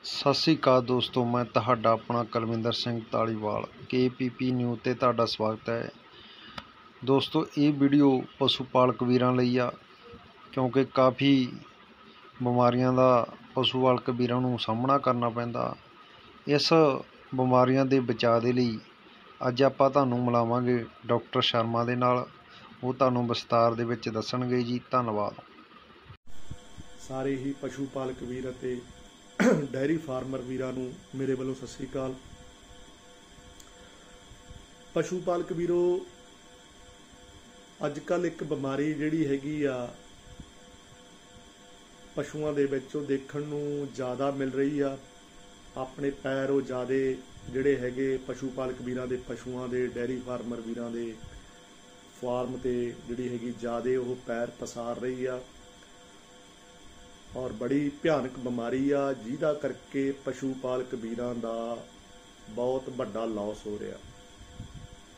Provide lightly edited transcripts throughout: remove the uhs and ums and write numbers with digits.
ਸਤਿ ਸ਼੍ਰੀ ਅਕਾਲ ਦੋਸਤੋ, ਮੈਂ ਤੁਹਾਡਾ ਆਪਣਾ ਕੁਲਵਿੰਦਰ ਸਿੰਘ ਧਾਲੀਵਾਲ KPP ਨਿਊਜ਼ 'ਤੇ ਤੁਹਾਡਾ ਸਵਾਗਤ ਹੈ। ਦੋਸਤੋ, ਇਹ ਵੀਡੀਓ ਪਸ਼ੂ ਪਾਲਕ ਵੀਰਾਂ ਲਈ ਆ, ਕਿਉਂਕਿ ਕਾਫੀ ਬਿਮਾਰੀਆਂ ਦਾ ਪਸ਼ੂ ਪਾਲਕ ਵੀਰਾਂ ਨੂੰ ਸਾਹਮਣਾ ਕਰਨਾ ਪੈਂਦਾ। ਇਸ ਬਿਮਾਰੀਆਂ ਦੇ ਬਚਾਅ ਦੇ ਲਈ ਅੱਜ ਆਪਾਂ ਤੁਹਾਨੂੰ ਮਿਲਾਵਾਂਗੇ ਡਾਕਟਰ ਸ਼ਰਮਾ ਦੇ ਨਾਲ। ਉਹ ਤੁਹਾਨੂੰ ਵਿਸਤਾਰ ਦੇ ਵਿੱਚ ਦੱਸਣਗੇ ਜੀ। ਧੰਨਵਾਦ। ਸਾਰੇ ਹੀ ਪਸ਼ੂ ਪਾਲਕ ਵੀਰ ਅਤੇ ਡੈਰੀ ਫਾਰਮਰ ਵੀਰਾਂ ਨੂੰ ਮੇਰੇ ਵੱਲੋਂ ਸਤਿ ਸ੍ਰੀ ਅਕਾਲ। ਪਸ਼ੂ ਪਾਲਕ ਵੀਰੋ, ਅੱਜ ਕੱਲ੍ਹ ਇੱਕ ਬਿਮਾਰੀ ਜਿਹੜੀ ਹੈਗੀ ਆ ਪਸ਼ੂਆਂ ਦੇ ਵਿੱਚ, ਉਹ ਦੇਖਣ ਨੂੰ ਜ਼ਿਆਦਾ ਮਿਲ ਰਹੀ ਆ। ਆਪਣੇ ਪੈਰ ਉਹ ਜ਼ਿਆਦਾ ਜਿਹੜੇ ਹੈਗੇ ਪਸ਼ੂ ਪਾਲਕ ਵੀਰਾਂ ਦੇ, ਪਸ਼ੂਆਂ ਦੇ ਡੈਰੀ ਫਾਰਮਰ ਵੀਰਾਂ ਦੇ ਫਾਰਮ 'ਤੇ ਜਿਹੜੀ ਹੈਗੀ ਜ਼ਿਆਦਾ ਉਹ ਪੈਰ ਪਸਾਰ ਰਹੀ ਆ, ਔਰ ਬੜੀ ਭਿਆਨਕ ਬਿਮਾਰੀ ਆ, ਜਿਹਦਾ ਕਰਕੇ ਪਸ਼ੂ ਪਾਲਕ ਵੀਰਾਂ ਦਾ ਬਹੁਤ ਵੱਡਾ ਲਾਸ ਹੋ ਰਿਹਾ।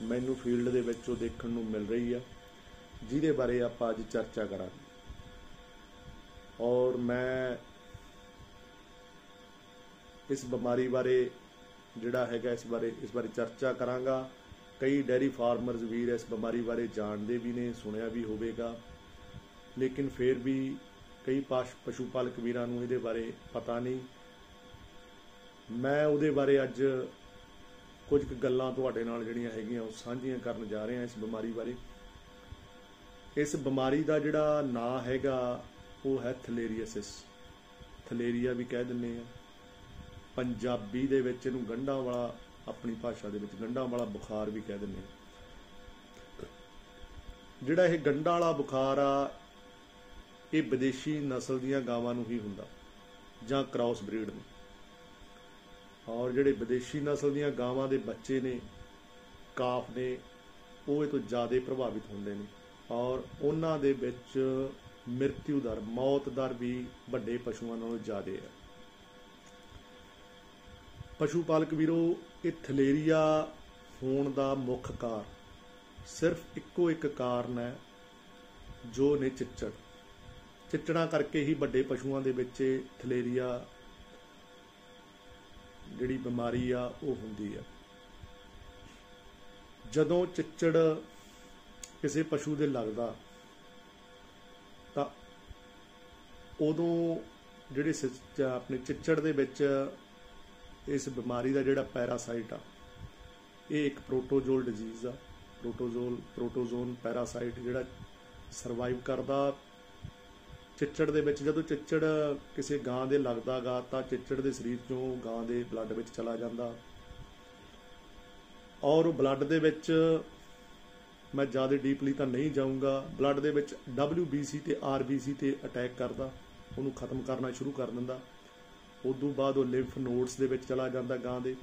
ਮੈਨੂੰ ਫੀਲਡ ਦੇ ਵਿੱਚ ਉਹ ਦੇਖਣ ਨੂੰ ਮਿਲ ਰਹੀ ਆ, ਜਿਹਦੇ ਬਾਰੇ ਆਪਾਂ ਅੱਜ ਚਰਚਾ ਕਰਾਂਗੇ। ਔਰ ਮੈਂ ਇਸ ਬਿਮਾਰੀ ਬਾਰੇ ਜਿਹੜਾ ਹੈਗਾ ਇਸ ਬਾਰੇ ਚਰਚਾ ਕਰਾਂਗਾ। ਕਈ ਡੈਰੀ ਫਾਰਮਰਜ਼ ਵੀਰ ਇਸ ਬਿਮਾਰੀ ਬਾਰੇ ਜਾਣਦੇ ਵੀ ਨੇ, ਸੁਣਿਆ ਵੀ ਹੋਵੇਗਾ, ਲੇਕਿਨ ਫਿਰ ਵੀ ਕਈ ਪਸ਼ੂ ਪਾਲਕ ਵੀਰਾਂ ਨੂੰ ਇਹਦੇ ਬਾਰੇ ਪਤਾ ਨਹੀਂ। ਮੈਂ ਉਹਦੇ ਬਾਰੇ ਅੱਜ ਕੁਝ ਕੁ ਗੱਲਾਂ ਤੁਹਾਡੇ ਨਾਲ ਜਿਹੜੀਆਂ ਹੈਗੀਆਂ ਉਹ ਸਾਂਝੀਆਂ ਕਰਨ ਜਾ ਰਹੇ ਹਾਂ ਇਸ ਬਿਮਾਰੀ ਬਾਰੇ। ਇਸ ਬਿਮਾਰੀ ਦਾ ਜਿਹੜਾ ਨਾਂ ਹੈਗਾ ਉਹ ਹੈ ਥਲੇਰੀਆਸਿਸ। ਥਲੇਰੀਆ ਵੀ ਕਹਿ ਦਿੰਦੇ ਆ, ਪੰਜਾਬੀ ਦੇ ਵਿੱਚ ਇਹਨੂੰ ਗੰਢਾਂ ਵਾਲਾ, ਆਪਣੀ ਭਾਸ਼ਾ ਦੇ ਵਿੱਚ ਗੰਢਾਂ ਵਾਲਾ ਬੁਖਾਰ ਵੀ ਕਹਿ ਦਿੰਦੇ ਆ। ਜਿਹੜਾ ਇਹ ਗੰਢਾਂ ਵਾਲਾ ਬੁਖਾਰ ਆ, ਇਹ ਵਿਦੇਸ਼ੀ ਨਸਲ ਦੀਆਂ ਗਾਵਾਂ ਨੂੰ ਹੀ ਹੁੰਦਾ ਜਾਂ ਕ੍ਰਾਸ ਬਰੀਡ ਨੂੰ। ਔਰ ਜਿਹੜੇ ਵਿਦੇਸ਼ੀ ਨਸਲ ਦੀਆਂ ਗਾਵਾਂ ਦੇ ਬੱਚੇ ਨੇ, ਕਾਫ ਨੇ, ਉਹ ਇਹ ਤੋਂ ਜ਼ਿਆਦਾ ਪ੍ਰਭਾਵਿਤ ਹੁੰਦੇ ਨੇ, ਔਰ ਉਹਨਾਂ ਦੇ ਵਿੱਚ ਮ੍ਰਿਤੂ ਦਰ, ਮੌਤ ਦਰ ਵੀ ਵੱਡੇ ਪਸ਼ੂਆਂ ਨਾਲੋਂ ਜ਼ਿਆਦਾ ਹੈ। ਪਸ਼ੂ ਪਾਲਕ ਵੀਰੋ, ਇਹ ਥਲੇਰੀਆ ਹੋਣ ਦਾ ਮੁੱਖ ਕਾਰਨ ਸਿਰਫ ਇੱਕੋ ਇੱਕ ਕਾਰਨ ਹੈ, ਜੋ ਨੇ ਚਿੱਚੜ। ਚਿੱਚੜਾਂ ਕਰਕੇ ਹੀ ਵੱਡੇ ਪਸ਼ੂਆਂ ਦੇ ਵਿੱਚ ਥਲੇਰੀਆ ਜਿਹੜੀ ਬਿਮਾਰੀ ਆ ਉਹ ਹੁੰਦੀ ਆ। ਜਦੋਂ ਚਿੱਚੜ ਕਿਸੇ ਪਸ਼ੂ ਦੇ ਲੱਗਦਾ ਤਾਂ ਉਦੋਂ ਜਿਹੜੇ ਆਪਣੇ ਚਿੱਚੜ ਦੇ ਵਿੱਚ ਇਸ ਬਿਮਾਰੀ ਦਾ ਜਿਹੜਾ ਪੈਰਾਸਾਈਟ ਆ, ਇਹ ਇੱਕ ਪ੍ਰੋਟੋਜ਼ੋਲ ਡਿਜ਼ੀਜ਼ ਆ। ਪ੍ਰੋਟੋਜ਼ੋਨ ਪੈਰਾਸਾਈਟ ਜਿਹੜਾ ਸਰਵਾਈਵ ਕਰਦਾ ਚਿੱਚੜ ਦੇ ਵਿੱਚ। ਜਦੋਂ ਚਿੱਚੜ ਕਿਸੇ ਗਾਂ ਦੇ ਲੱਗਦਾ ਗਾ ਤਾਂ ਚਿੱਚੜ ਦੇ ਸਰੀਰ ਚੋਂ ਗਾਂ ਦੇ ਬਲੱਡ ਵਿੱਚ ਚਲਾ ਜਾਂਦਾ, ਔਰ ਉਹ ਬਲੱਡ ਦੇ ਵਿੱਚ, ਮੈਂ ਜ਼ਿਆਦਾ ਡੀਪਲੀ ਤਾਂ ਨਹੀਂ ਜਾਊਂਗਾ, ਬਲੱਡ ਦੇ ਵਿੱਚ WBC ਤੇ RBC ਤੇ ਅਟੈਕ ਕਰਦਾ, ਉਹਨੂੰ ਖਤਮ ਕਰਨਾ ਸ਼ੁਰੂ ਕਰ ਦਿੰਦਾ। ਉਦੋਂ ਬਾਅਦ ਉਹ ਲਿੰਫ ਨੋਡਸ ਦੇ ਵਿੱਚ ਚਲਾ ਜਾਂਦਾ ਗਾਂ ਦੇ,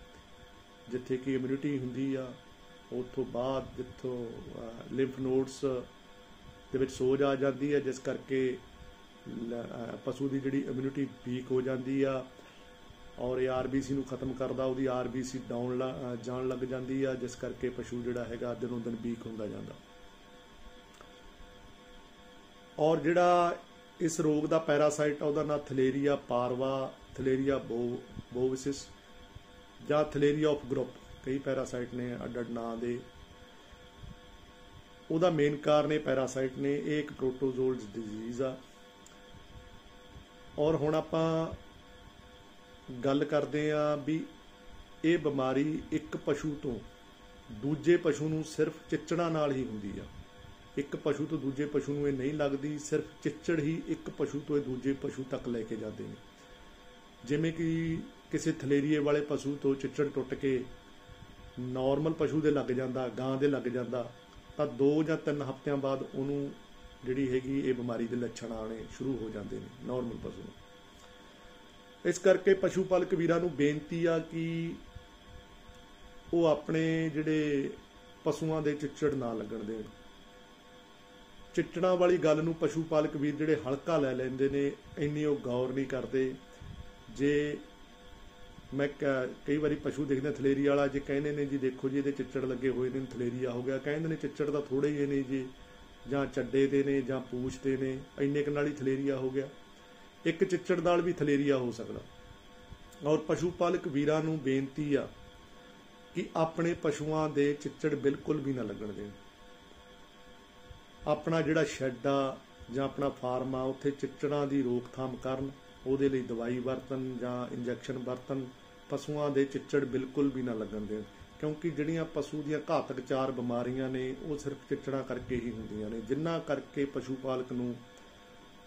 ਜਿੱਥੇ ਕਿ ਇਮਿਊਨਿਟੀ ਹੁੰਦੀ ਆ। ਉੱਥੋਂ ਬਾਅਦ ਜਿੱਥੋਂ ਲਿੰਫ ਨੋਡਸ ਦੇ ਵਿੱਚ ਸੋਜ ਆ ਜਾਂਦੀ ਹੈ, ਜਿਸ ਕਰਕੇ ਪਸ਼ੂ ਦੀ ਜਿਹੜੀ ਇਮਿਊਨਿਟੀ ਵੀਕ ਹੋ ਜਾਂਦੀ ਆ, ਔਰ ਇਹ RBC ਨੂੰ ਖਤਮ ਕਰਦਾ, ਉਹਦੀ RBC ਡਾਊਨ ਜਾਣ ਲੱਗ ਜਾਂਦੀ ਆ, ਜਿਸ ਕਰਕੇ ਪਸ਼ੂ ਜਿਹੜਾ ਹੈਗਾ ਦਿਨੋਂ ਦਿਨ ਵੀਕ ਹੁੰਦਾ ਜਾਂਦਾ। ਔਰ ਜਿਹੜਾ ਇਸ ਰੋਗ ਦਾ ਪੈਰਾਸਾਈਟ ਆ, ਉਹਦਾ ਨਾਂ ਥਲੇਰੀਆ ਪਾਰਵਾ, ਥਲੇਰੀਆ ਬੋਵਿਸਿਸ ਜਾਂ ਥਲੇਰੀਆ ਆਫ ਗਰੁੱਪ, ਕਈ ਪੈਰਾਸਾਈਟ ਨੇ ਅੱਡ ਅੱਡ ਨਾਂ ਦੇ। ਉਹਦਾ ਮੇਨ ਕਾਰਨ ਇਹ ਪੈਰਾਸਾਈਟ ਨੇ। ਇਹ ਇੱਕ ਪ੍ਰੋਟੋਜ਼ੋਲ ਡਿਜ਼ੀਜ਼ ਆ। ਔਰ ਹੁਣ ਆਪਾਂ ਗੱਲ ਕਰਦੇ ਹਾਂ ਵੀ ਇਹ ਬਿਮਾਰੀ ਇੱਕ ਪਸ਼ੂ ਤੋਂ ਦੂਜੇ ਪਸ਼ੂ ਨੂੰ ਸਿਰਫ ਚਿੱਚੜਾਂ ਨਾਲ ਹੀ ਹੁੰਦੀ ਆ। ਇੱਕ ਪਸ਼ੂ ਤੋਂ ਦੂਜੇ ਪਸ਼ੂ ਨੂੰ ਇਹ ਨਹੀਂ ਲੱਗਦੀ, ਸਿਰਫ ਚਿੱਚੜ ਹੀ ਇੱਕ ਪਸ਼ੂ ਤੋਂ ਇਹ ਦੂਜੇ ਪਸ਼ੂ ਤੱਕ ਲੈ ਕੇ ਜਾਂਦੇ ਨੇ। ਜਿਵੇਂ ਕਿ ਕਿਸੇ ਥਲੇਰੀਏ ਵਾਲੇ ਪਸ਼ੂ ਤੋਂ ਚਿੱਚੜ ਟੁੱਟ ਕੇ ਨਾਰਮਲ ਪਸ਼ੂ ਦੇ ਲੱਗ ਜਾਂਦਾ, ਗਾਂ ਦੇ ਲੱਗ ਜਾਂਦਾ, ਤਾਂ 2 ਜਾਂ 3 ਹਫ਼ਤਿਆਂ ਬਾਅਦ ਉਹਨੂੰ ਜਿਹੜੀ ਹੈਗੀ ਇਹ ਬਿਮਾਰੀ ਦੇ ਲੱਛਣ ਆਉਣੇ ਸ਼ੁਰੂ ਹੋ ਜਾਂਦੇ ਨੇ ਨਾਰਮਲ ਪਸ਼ੂ ਨੂੰ। ਇਸ ਕਰਕੇ ਪਸ਼ੂ ਪਾਲਕ ਵੀਰਾਂ ਨੂੰ ਬੇਨਤੀ ਆ ਕਿ ਉਹ ਆਪਣੇ ਜਿਹੜੇ ਪਸ਼ੂਆਂ ਦੇ ਚਿੱਚੜ ਨਾ ਲੱਗਣ ਦੇਣ। ਚਿੱਚੜਾਂ ਵਾਲੀ ਗੱਲ ਨੂੰ ਪਸ਼ੂ ਪਾਲਕ ਵੀਰ ਜਿਹੜੇ ਹਲਕਾ ਲੈ ਲੈਂਦੇ ਨੇ, ਇੰਨੀ ਉਹ ਗੌਰ ਨਹੀਂ ਕਰਦੇ। ਜੇ ਮੈਂ ਕਈ ਵਾਰੀ ਪਸ਼ੂ ਦੇਖਦੇ ਥਲੇਰੀਆ ਵਾਲਾ, ਜੇ ਕਹਿੰਦੇ ਨੇ ਜੀ ਦੇਖੋ ਜੀ ਇਹਦੇ ਚਿੱਚੜ ਲੱਗੇ ਹੋਏ ਨੇ, ਥਲੇਰੀਆ ਹੋ ਗਿਆ, ਕਹਿੰਦੇ ਨੇ ਚਿੱਚੜ ਤਾਂ ਥੋੜੇ ਜਿਹੇ ਨੇ ਜੀ, ਜਾਂ ਚੱਡੇ ਦੇ ਨੇ ਜਾਂ ਪੂਛ ਦੇ ਨੇ, ਇੰਨੇ ਕੁ ਨਾਲ ਹੀ ਥਲੇਰੀਆ ਹੋ ਗਿਆ। ਇੱਕ ਚਿੱਚੜ ਨਾਲ ਵੀ ਥਲੇਰੀਆ ਹੋ ਸਕਦਾ। ਔਰ ਪਸ਼ੂ ਪਾਲਕ ਵੀਰਾਂ ਨੂੰ ਬੇਨਤੀ ਆ ਕਿ ਆਪਣੇ ਪਸ਼ੂਆਂ ਦੇ ਚਿੱਚੜ ਬਿਲਕੁਲ ਵੀ ਨਾ ਲੱਗਣ ਦੇਣ। ਆਪਣਾ ਜਿਹੜਾ ਸ਼ੈੱਡ ਆ ਜਾਂ ਆਪਣਾ ਫਾਰਮ ਆ ਉੱਥੇ ਚਿੱਚੜਾਂ ਦੀ ਰੋਕਥਾਮ ਕਰਨ, ਉਹਦੇ ਲਈ ਦਵਾਈ ਵਰਤਣ ਜਾਂ ਇੰਜੈਕਸ਼ਨ ਵਰਤਣ। ਪਸ਼ੂਆਂ ਦੇ ਚਿੱਚੜ ਬਿਲਕੁਲ ਵੀ ਨਾ ਲੱਗਣ ਦੇਣ, ਕਿਉਂਕਿ ਜਿਹੜੀਆਂ ਪਸ਼ੂ ਦੀਆਂ ਘਾਤਕ 4 ਬਿਮਾਰੀਆਂ ਨੇ ਉਹ ਸਿਰਫ ਚਿੱਚੜਾਂ ਕਰਕੇ ਹੀ ਹੁੰਦੀਆਂ ਨੇ, ਜਿਨ੍ਹਾਂ ਕਰਕੇ ਪਸ਼ੂ ਪਾਲਕ ਨੂੰ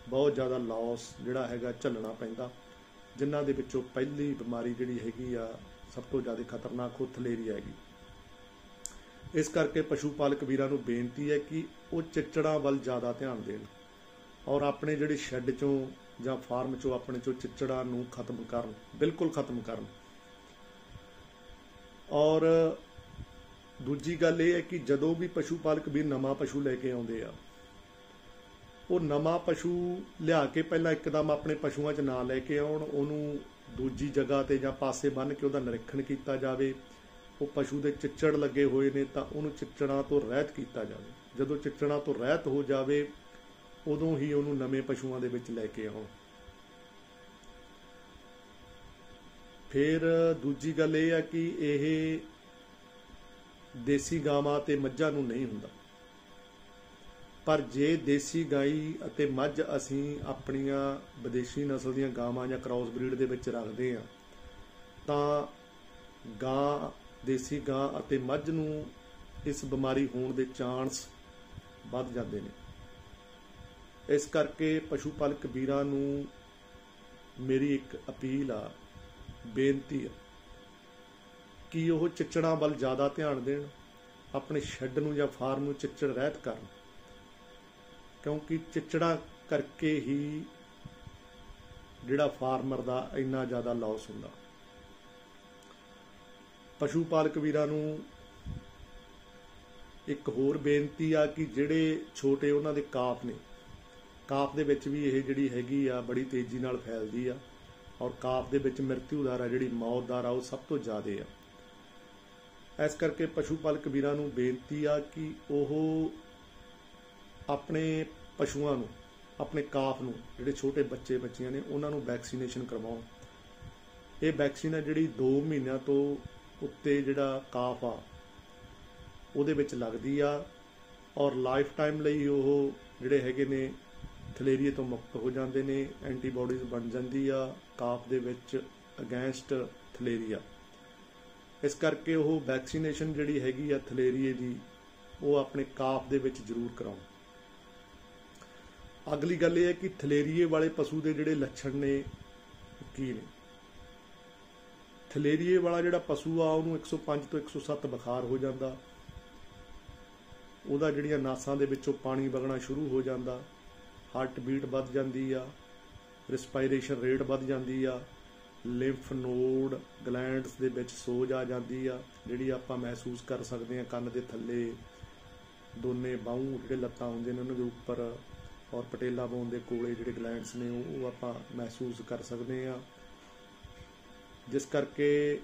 ਬਹੁਤ ਜ਼ਿਆਦਾ ਲਾਸ ਜਿਹੜਾ ਹੈਗਾ ਝੱਲਣਾ ਪੈਂਦਾ। ਜਿਨ੍ਹਾਂ ਦੇ ਵਿੱਚੋਂ ਪਹਿਲੀ ਬਿਮਾਰੀ ਜਿਹੜੀ ਹੈਗੀ ਆ ਸਭ ਤੋਂ ਜ਼ਿਆਦਾ ਖਤਰਨਾਕ ਉਹ ਥਲੇਰੀਆ ਹੈਗੀ। ਇਸ ਕਰਕੇ ਪਸ਼ੂ ਪਾਲਕ ਵੀਰਾਂ ਨੂੰ ਬੇਨਤੀ ਹੈ ਕਿ ਉਹ ਚਿੱਚੜਾਂ ਵੱਲ ਜ਼ਿਆਦਾ ਧਿਆਨ ਦੇਣ ਔਰ ਆਪਣੇ ਜਿਹੜੇ ਸ਼ੈੱਡ 'ਚੋਂ ਜਾਂ ਫਾਰਮ 'ਚੋਂ ਆਪਣੇ 'ਚੋਂ ਚਿੱਚੜਾਂ ਨੂੰ ਖਤਮ ਕਰਨ, ਬਿਲਕੁਲ ਖਤਮ ਕਰਨ। ਔਰ ਦੂਜੀ ਗੱਲ ਇਹ ਹੈ ਕਿ ਜਦੋਂ ਵੀ ਪਸ਼ੂ ਪਾਲਕ ਵੀਰ ਨਵਾਂ ਪਸ਼ੂ ਲੈ ਕੇ ਆਉਂਦੇ ਆ, ਉਹ ਨਵਾਂ ਪਸ਼ੂ ਲਿਆ ਕੇ ਪਹਿਲਾਂ ਇੱਕਦਮ ਆਪਣੇ ਪਸ਼ੂਆਂ 'ਚ ਨਾ ਲੈ ਕੇ ਆਉਣ, ਉਹਨੂੰ ਦੂਜੀ ਜਗ੍ਹਾ ਤੇ ਜਾਂ ਪਾਸੇ ਬੰਨ੍ਹ ਕੇ ਉਹਦਾ ਨਿਰੀਖਣ ਕੀਤਾ ਜਾਵੇ। ਉਹ ਪਸ਼ੂ ਦੇ ਚਿੱਚੜ ਲੱਗੇ ਹੋਏ ਨੇ ਤਾਂ ਉਹਨੂੰ ਚਿੱਚੜਾਂ ਤੋਂ ਰਹਿਤ ਕੀਤਾ ਜਾਵੇ। ਜਦੋਂ ਚਿੱਚੜਾਂ ਤੋਂ ਰਹਿਤ ਹੋ ਜਾਵੇ ਉਦੋਂ ਹੀ ਉਹਨੂੰ ਨਵੇਂ ਪਸ਼ੂਆਂ ਦੇ ਵਿੱਚ ਲੈ ਕੇ ਆਉਣ। ਫਿਰ ਦੂਜੀ ਗੱਲ ਇਹ ਹੈ ਕਿ ਇਹ ਦੇਸੀ ਗਾਵਾਂ ਤੇ ਮੱਝਾਂ ਨੂੰ ਨਹੀਂ ਹੁੰਦਾ, ਪਰ ਜੇ ਦੇਸੀ ਗਾਈ ਅਤੇ ਮੱਝ ਅਸੀਂ ਆਪਣੀਆਂ ਵਿਦੇਸ਼ੀ ਨਸਲ ਦੀਆਂ ਗਾਵਾਂ ਜਾਂ ਕ੍ਰਾਸ ਬਰੀਡ ਦੇ ਵਿੱਚ ਰੱਖਦੇ ਹਾਂ ਤਾਂ ਦੇਸੀ ਗਾਂ ਅਤੇ ਮੱਝ ਨੂੰ ਇਸ ਬਿਮਾਰੀ ਹੋਣ ਦੇ ਚਾਂਸ ਵੱਧ ਜਾਂਦੇ ਨੇ। ਇਸ ਕਰਕੇ ਪਸ਼ੂ ਪਾਲਕ ਵੀਰਾਂ ਨੂੰ ਮੇਰੀ ਇੱਕ ਅਪੀਲ ਆ, ਬੇਨਤੀ ਆ ਕਿ ਉਹ ਚਿੱਚੜਾਂ ਵੱਲ ਜ਼ਿਆਦਾ ਧਿਆਨ ਦੇਣ, ਆਪਣੇ ਸ਼ੈੱਡ ਨੂੰ ਜਾਂ ਫਾਰਮ ਨੂੰ ਚਿੱਚੜ ਰਹਿਤ ਕਰਨ, ਕਿਉਂਕਿ ਚਿੱਚੜਾਂ ਕਰਕੇ ਹੀ ਜਿਹੜਾ ਫਾਰਮਰ ਦਾ ਇੰਨਾ ਜ਼ਿਆਦਾ ਲਾਸ ਹੁੰਦਾ। ਪਸ਼ੂ ਪਾਲਕ ਵੀਰਾਂ ਨੂੰ ਇੱਕ ਹੋਰ ਬੇਨਤੀ ਆ ਕਿ ਜਿਹੜੇ ਛੋਟੇ ਉਹਨਾਂ ਦੇ ਕਾਫ ਨੇ, ਕਾਫ ਦੇ ਵਿੱਚ ਵੀ ਇਹ ਜਿਹੜੀ ਹੈਗੀ ਆ ਬੜੀ ਤੇਜ਼ੀ ਨਾਲ ਫੈਲਦੀ ਆ ਔਰ ਕਾਫ ਦੇ ਵਿੱਚ ਮ੍ਰਿਤੂ ਦਰ ਆ, ਜਿਹੜੀ ਮੌਤ ਦਰ ਆ, ਉਹ ਸਭ ਤੋਂ ਜ਼ਿਆਦਾ ਆ। ਇਸ ਕਰਕੇ ਪਸ਼ੂ ਪਾਲਕ ਵੀਰਾਂ ਨੂੰ ਬੇਨਤੀ ਆ ਕਿ ਉਹ ਆਪਣੇ ਪਸ਼ੂਆਂ ਨੂੰ, ਆਪਣੇ ਕਾਫ ਨੂੰ, ਜਿਹੜੇ ਛੋਟੇ ਬੱਚੀਆਂ ਨੇ, ਉਹਨਾਂ ਨੂੰ ਵੈਕਸੀਨੇਸ਼ਨ ਕਰਵਾਉਣ। ਇਹ ਵੈਕਸੀਨ ਹੈ ਜਿਹੜੀ 2 ਮਹੀਨਿਆਂ ਤੋਂ ਉੱਤੇ ਜਿਹੜਾ ਕਾਫ ਆ ਉਹਦੇ ਵਿੱਚ ਲੱਗਦੀ ਆ ਔਰ ਲਾਈਫ ਟਾਈਮ ਲਈ ਉਹ ਜਿਹੜੇ ਹੈਗੇ ਨੇ ਥਲੇਰੀਏ ਤੋਂ ਮੁਕਤ ਹੋ ਜਾਂਦੇ ਨੇ। ਐਂਟੀਬਾਡੀਜ਼ ਬਣ ਜਾਂਦੀ ਆ ਕਾਫ ਦੇ ਵਿੱਚ ਅਗੇਂਸਟ ਥਲੇਰੀਆ। ਇਸ ਕਰਕੇ ਉਹ ਵੈਕਸੀਨੇਸ਼ਨ ਜਿਹੜੀ ਹੈਗੀ ਆ ਥਲੇਰੀਏ ਦੀ, ਉਹ ਆਪਣੇ ਕਾਫ ਦੇ ਵਿੱਚ ਜ਼ਰੂਰ ਕਰਾਉਣ। ਅਗਲੀ ਗੱਲ ਇਹ ਹੈ ਕਿ ਥਲੇਰੀਏ ਵਾਲੇ ਪਸ਼ੂ ਦੇ ਜਿਹੜੇ ਲੱਛਣ ਨੇ ਕੀ ਨੇ। ਥਲੇਰੀਏ ਵਾਲਾ ਜਿਹੜਾ ਪਸ਼ੂ ਆ ਉਹਨੂੰ 105 ਤੋਂ 107 ਬੁਖਾਰ ਹੋ ਜਾਂਦਾ, ਉਹਦਾ ਜਿਹੜੀਆਂ ਨਾਸਾਂ ਦੇ ਵਿੱਚੋਂ ਪਾਣੀ ਵਗਣਾ ਸ਼ੁਰੂ ਹੋ ਜਾਂਦਾ, ਹਾਰਟ ਬੀਟ ਵੱਧ ਜਾਂਦੀ ਆ, ਰਿਸਪਾਇਰੇਸ਼ਨ ਰੇਟ ਵੱਧ ਜਾਂਦੀ ਆ, ਲਿੰਫ ਨੋਡ ਗਲੈਂਡਸ ਦੇ ਵਿੱਚ ਸੋਜ ਆ ਜਾਂਦੀ ਆ, ਜਿਹੜੀ ਆਪਾਂ ਮਹਿਸੂਸ ਕਰ ਸਕਦੇ ਹਾਂ ਕੰਨ ਦੇ ਥੱਲੇ, ਦੋਨੇ ਬਾਹੂ ਜਿਹੜੇ ਲੱਤਾਂ ਹੁੰਦੇ ਨੇ ਉਹਨਾਂ ਦੇ ਉੱਪਰ ਔਰ ਪਟੇਲਾ ਬੋਨ ਦੇ ਕੋਲੇ ਜਿਹੜੇ ਗਲੈਂਡਸ ਨੇ ਉਹ ਆਪਾਂ ਮਹਿਸੂਸ ਕਰ ਸਕਦੇ ਹਾਂ, ਜਿਸ ਕਰਕੇ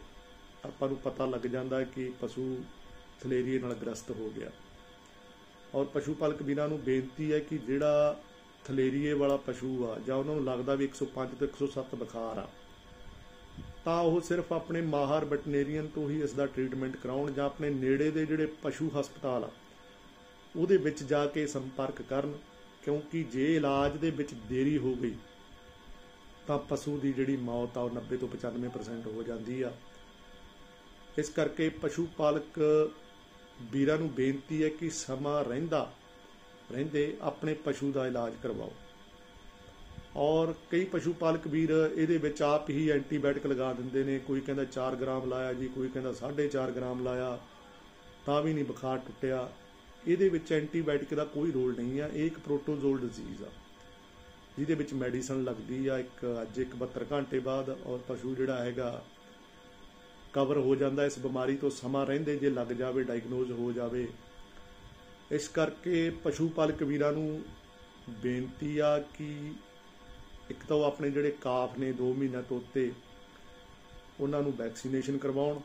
ਆਪਾਂ ਨੂੰ ਪਤਾ ਲੱਗ ਜਾਂਦਾ ਕਿ ਪਸ਼ੂ ਥਲੇਰੀਏ ਨਾਲ ਗ੍ਰਸਤ ਹੋ ਗਿਆ। ਔਰ ਪਸ਼ੂ ਪਾਲਕ ਵੀਰਾਂ ਨੂੰ ਬੇਨਤੀ ਹੈ ਕਿ ਜਿਹੜਾ ਥਲੇਰੀਏ ਵਾਲਾ ਪਸ਼ੂ ਆ ਜਾਂ ਉਹਨਾਂ ਨੂੰ ਲੱਗਦਾ ਵੀ 105 ਤੋਂ 107 ਬੁਖਾਰ ਆ, ਤਾਂ ਉਹ ਸਿਰਫ ਆਪਣੇ ਮਾਹਰ ਵੈਟਨੇਰੀਅਨ ਤੋਂ ਹੀ ਇਸ ਦਾ ਟ੍ਰੀਟਮੈਂਟ ਕਰਾਉਣ ਜਾਂ ਆਪਣੇ ਨੇੜੇ ਦੇ ਜਿਹੜੇ ਪਸ਼ੂ ਹਸਪਤਾਲ ਆ ਉਹਦੇ ਵਿੱਚ ਜਾ ਕੇ ਸੰਪਰਕ ਕਰਨ, ਕਿਉਂਕਿ ਜੇ ਇਲਾਜ ਦੇ ਵਿੱਚ ਦੇਰੀ ਹੋ ਗਈ ਤਾਂ ਪਸ਼ੂ ਦੀ ਜਿਹੜੀ ਮੌਤ ਆ ਉਹ 90 ਤੋਂ 95% ਹੋ ਜਾਂਦੀ ਆ। ਇਸ ਕਰਕੇ ਪਸ਼ੂ ਪਾਲਕ ਵੀਰਾਂ ਨੂੰ ਬੇਨਤੀ ਹੈ ਕਿ ਸਮਾਂ ਰਹਿੰਦੇ ਆਪਣੇ ਪਸ਼ੂ ਦਾ ਇਲਾਜ ਕਰਵਾਓ। ਔਰ ਕਈ ਪਸ਼ੂ ਪਾਲਕ ਵੀਰ ਇਹਦੇ ਵਿੱਚ ਆਪ ਹੀ ਐਂਟੀਬਾਇਓਟਿਕ ਲਗਾ ਦਿੰਦੇ ਨੇ, ਕੋਈ ਕਹਿੰਦਾ 4 ਗ੍ਰਾਮ ਲਾਇਆ ਜੀ, ਕੋਈ ਕਹਿੰਦਾ 4.5 ਗ੍ਰਾਮ ਲਾਇਆ ਤਾਂ ਵੀ ਨਹੀਂ ਬੁਖਾਰ ਟੁੱਟਿਆ। ਇਹਦੇ ਵਿੱਚ ਐਂਟੀਬਾਇਓਟਿਕ ਦਾ ਕੋਈ ਰੋਲ ਨਹੀਂ ਆ। ਇਹ ਇੱਕ ਪ੍ਰੋਟੋਜ਼ੋਲ ਡਿਜ਼ੀਜ਼ ਆ ਜਿਹਦੇ ਵਿੱਚ ਮੈਡੀਸਨ ਲੱਗਦੀ ਆ ਇੱਕ 72 ਘੰਟੇ ਬਾਅਦ, ਔਰ ਪਸ਼ੂ ਜਿਹੜਾ ਹੈਗਾ ਕਵਰ ਹੋ ਜਾਂਦਾ ਇਸ ਬਿਮਾਰੀ ਤੋਂ ਸਮਾਂ ਰਹਿੰਦੇ ਜੇ ਲੱਗ ਜਾਵੇ, ਡਾਇਗਨੋਜ਼ ਹੋ ਜਾਵੇ। ਇਸ ਕਰਕੇ ਪਸ਼ੂ ਪਾਲਕ ਵੀਰਾਂ ਨੂੰ ਬੇਨਤੀ ਆ ਕਿ ਇੱਕ ਤਾਂ ਉਹ ਆਪਣੇ ਜਿਹੜੇ ਕਾਫ ਨੇ 2 ਮਹੀਨਿਆਂ ਤੋਂ ਉੱਤੇ ਉਹਨਾਂ ਨੂੰ ਵੈਕਸੀਨੇਸ਼ਨ ਕਰਵਾਉਣ।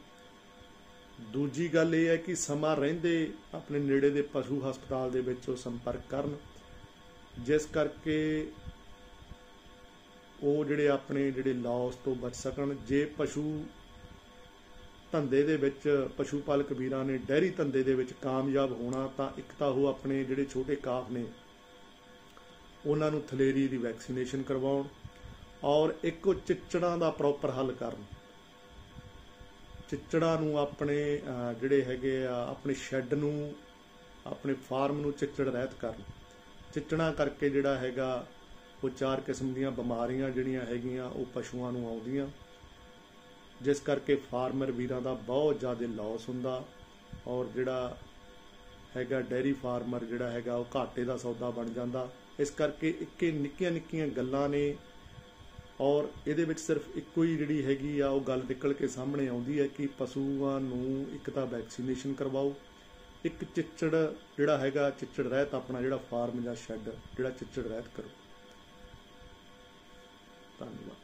ਦੂਜੀ ਗੱਲ ਇਹ ਹੈ ਕਿ ਸਮਾਂ ਰਹਿੰਦੇ ਆਪਣੇ ਨੇੜੇ ਦੇ ਪਸ਼ੂ ਹਸਪਤਾਲ ਦੇ ਵਿੱਚ ਉਹ ਸੰਪਰਕ ਕਰਨ, ਜਿਸ ਕਰਕੇ ਉਹ ਜਿਹੜੇ ਆਪਣੇ ਜਿਹੜੇ ਲਾਸ ਤੋਂ ਬਚ ਸਕਣ। ਜੇ ਪਸ਼ੂ ਧੰਦੇ ਦੇ ਵਿੱਚ ਪਸ਼ੂ ਪਾਲਕ ਵੀਰਾਂ ਨੇ ਡੈਰੀ ਧੰਦੇ ਦੇ ਵਿੱਚ ਕਾਮਯਾਬ ਹੋਣਾ ਤਾਂ ਇੱਕ ਤਾਂ ਉਹ ਆਪਣੇ ਜਿਹੜੇ ਛੋਟੇ ਕਾਫ ਨੇ ਉਹਨਾਂ ਨੂੰ ਥਲੇਰੀ ਦੀ ਵੈਕਸੀਨੇਸ਼ਨ ਕਰਵਾਉਣ, ਔਰ ਇੱਕ ਉਹ ਚਿੱਚੜਾਂ ਦਾ ਪ੍ਰੋਪਰ ਹੱਲ ਕਰਨ। ਚਿੱਚੜਾਂ ਨੂੰ ਆਪਣੇ ਜਿਹੜੇ ਹੈਗੇ ਆ ਆਪਣੇ ਸ਼ੈੱਡ ਨੂੰ, ਆਪਣੇ ਫਾਰਮ ਨੂੰ ਚਿੱਚੜ ਰਹਿਤ ਕਰਨ। ਚਿੱਚੜਾਂ ਕਰਕੇ ਜਿਹੜਾ ਹੈਗਾ ਉਹ 4 ਕਿਸਮ ਦੀਆਂ ਬਿਮਾਰੀਆਂ ਜਿਹੜੀਆਂ ਹੈਗੀਆਂ ਉਹ ਪਸ਼ੂਆਂ ਨੂੰ ਆਉਂਦੀਆਂ, ਜਿਸ ਕਰਕੇ ਫਾਰਮਰ ਵੀਰਾਂ ਦਾ ਬਹੁਤ ਜ਼ਿਆਦਾ ਲਾਸ ਹੁੰਦਾ, ਔਰ ਜਿਹੜਾ ਹੈਗਾ ਡੇਅਰੀ ਫਾਰਮਰ ਜਿਹੜਾ ਹੈਗਾ ਉਹ ਘਾਟੇ ਦਾ ਸੌਦਾ ਬਣ ਜਾਂਦਾ। ਇਸ ਕਰਕੇ ਇੱਕ ਨਿੱਕੀਆਂ ਨਿੱਕੀਆਂ ਗੱਲਾਂ ਨੇ, ਔਰ ਇਹਦੇ ਵਿੱਚ ਸਿਰਫ ਇੱਕੋ ਹੀ ਜਿਹੜੀ ਹੈਗੀ ਆ ਉਹ ਗੱਲ ਨਿਕਲ ਕੇ ਸਾਹਮਣੇ ਆਉਂਦੀ ਹੈ ਕਿ ਪਸ਼ੂਆਂ ਨੂੰ ਇੱਕ ਤਾਂ ਵੈਕਸੀਨੇਸ਼ਨ ਕਰਵਾਓ, ਇੱਕ ਚਿੱਚੜ ਜਿਹੜਾ ਹੈਗਾ ਚਿੱਚੜ ਰਹਿਤ ਆਪਣਾ ਜਿਹੜਾ ਫਾਰਮ ਜਾਂ ਸ਼ੈੱਡ ਜਿਹੜਾ ਚਿੱਚੜ ਰਹਿਤ ਕਰੋ। ਧੰਨਵਾਦ।